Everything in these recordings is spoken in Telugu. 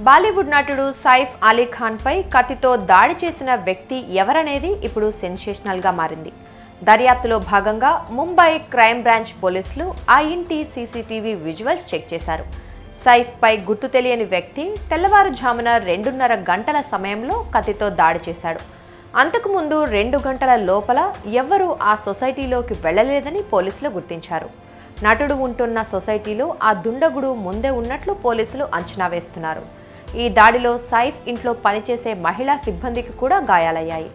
బాలీవుడ్ నటుడు సైఫ్ అలీ ఖాన్ పై కత్తితో దాడి చేసిన వ్యక్తి ఎవరనేది ఇప్పుడు సెన్సేషనల్ గా మారింది. దర్యాప్తులో భాగంగా ముంబై క్రైమ్ బ్రాంచ్ పోలీసులు ఆ ఇంటి సీసీటీవీ విజువల్స్ చెక్ చేశారు. సైఫ్ పై గుర్తు తెలియని వ్యక్తి తెల్లవారుజామున 2:30 గంటల సమయంలో కత్తితో దాడి చేశాడు. అంతకుముందు 2 గంటల లోపల ఎవ్వరూ ఆ సొసైటీలోకి వెళ్లలేదని పోలీసులు గుర్తించారు. నటుడు ఉంటున్న సొసైటీలో ఆ దుండగుడు ముందే ఉన్నట్లు పోలీసులు అంచనా వేస్తున్నారు. ఈ దాడిలో సైఫ్ ఇంట్లో పనిచేసే మహిళా సిబ్బందికి కూడా గాయాలయ్యాయి.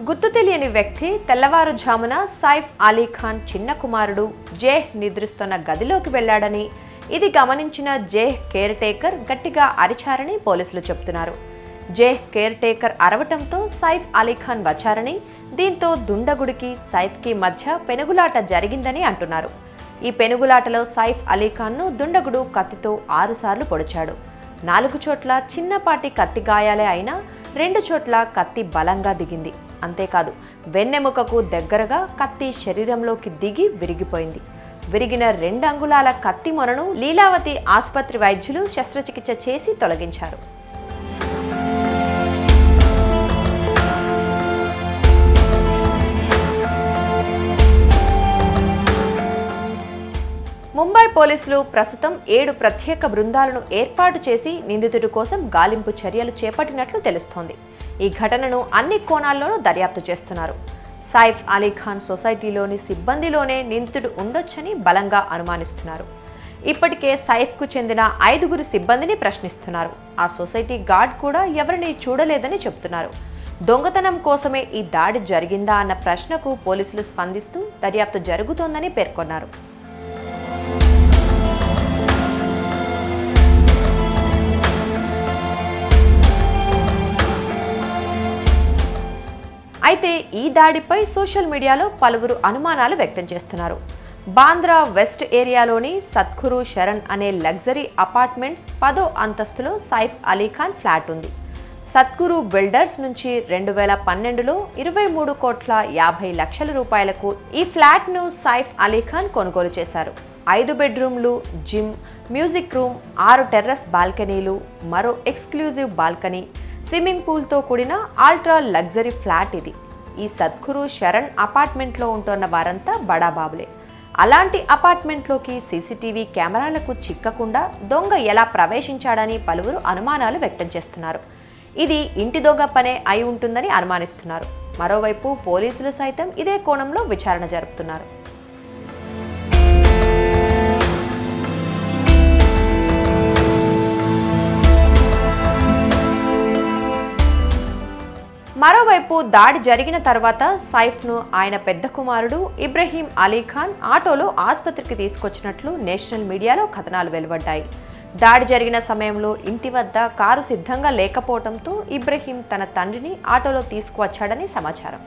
గుర్తు తెలియని వ్యక్తి తెల్లవారుజామున సైఫ్ అలీ ఖాన్ చిన్న కుమారుడు జేహ్ నిద్రిస్తున్న గదిలోకి వెళ్లాడని, ఇది గమనించిన జేహ్ కేర్ టేకర్ గట్టిగా అరిచారని పోలీసులు చెబుతున్నారు. జేహ్ కేర్ టేకర్ అరవటంతో సైఫ్ అలీ ఖాన్ వచ్చారని, దీంతో దుండగుడికి సైఫ్కి మధ్య పెనుగులాట జరిగిందని అంటున్నారు. ఈ పెనుగులాటలో సైఫ్ అలీ ఖాన్ను దుండగుడు కత్తితో 6 సార్లు పొడిచాడు. 4 చోట్ల చిన్నపాటి కత్తి గాయాలే అయినా 2 చోట్ల కత్తి బలంగా దిగింది. అంతేకాదు, వెన్నెముకకు దగ్గరగా కత్తి శరీరంలోకి దిగి విరిగిపోయింది. విరిగిన 2 అంగుళాల కత్తి మొనను లీలావతి ఆసుపత్రి వైద్యులు శస్త్రచికిత్స చేసి తొలగించారు. ముంబై పోలీసులు ప్రస్తుతం 7 ప్రత్యేక బృందాలను ఏర్పాటు చేసి నిందితుడి కోసం గాలింపు చర్యలు చేపట్టినట్లు తెలుస్తోంది. ఈ ఘటనను అన్ని కోణాల్లోనూ దర్యాప్తు చేస్తున్నారు. సైఫ్ అలీ ఖాన్ సొసైటీలోని సిబ్బందిలోనే నిందితుడు ఉండొచ్చని బలంగా అనుమానిస్తున్నారు. ఇప్పటికే సైఫ్కు చెందిన 5గురు సిబ్బందిని ప్రశ్నిస్తున్నారు. ఆ సొసైటీ గార్డ్ కూడా ఎవరిని చూడలేదని చెబుతున్నారు. దొంగతనం కోసమే ఈ దాడి జరిగిందా అన్న ప్రశ్నకు పోలీసులు స్పందిస్తూ దర్యాప్తు జరుగుతోందని పేర్కొన్నారు. అయితే ఈ దాడిపై సోషల్ మీడియాలో పలువురు అనుమానాలు వ్యక్తం చేస్తున్నారు. బాంద్రా వెస్ట్ ఏరియాలోని సద్గురు శరణ్ అనే లగ్జరీ అపార్ట్మెంట్స్ 10వ అంతస్తులో సైఫ్ అలీ ఖాన్ ఫ్లాట్ ఉంది. సద్గురు బిల్డర్స్ నుంచి 2012లో 23,50 లక్షల రూపాయలకు ఈ ఫ్లాట్ను సైఫ్ అలీ ఖాన్ కొనుగోలు చేశారు. 5 బెడ్రూమ్లు, జిమ్, మ్యూజిక్ రూమ్, 6 టెర్రస్ బాల్కనీలు, మరో ఎక్స్క్లూజివ్ బాల్కనీ, స్విమ్మింగ్ పూల్తో కూడిన అల్ట్రా లగ్జరీ ఫ్లాట్ ఇది. ఈ సద్గురు శరణ్ అపార్ట్మెంట్లో ఉంటున్న వారంతా బడాబాబులే. అలాంటి అపార్ట్మెంట్లోకి సీసీటీవీ కెమెరాలకు చిక్కకుండా దొంగ ఎలా ప్రవేశించాడని పలువురు అనుమానాలు వ్యక్తం చేస్తున్నారు. ఇది ఇంటి దొంగ పనే అయి ఉంటుందని అనుమానిస్తున్నారు. మరోవైపు పోలీసులు సైతం ఇదే కోణంలో విచారణ జరుపుతున్నారు. మరోవైపు దాడి జరిగిన తర్వాత సైఫ్ను ఆయన పెద్ద కుమారుడు ఇబ్రహీం అలీ ఖాన్ ఆటోలో ఆసుపత్రికి తీసుకొచ్చినట్లు నేషనల్ మీడియాలో కథనాలు వెలువడ్డాయి. దాడి జరిగిన సమయంలో ఇంటి వద్ద కారు సిద్ధంగా లేకపోవడంతో ఇబ్రహీం తన తండ్రిని ఆటోలో తీసుకువచ్చాడని సమాచారం.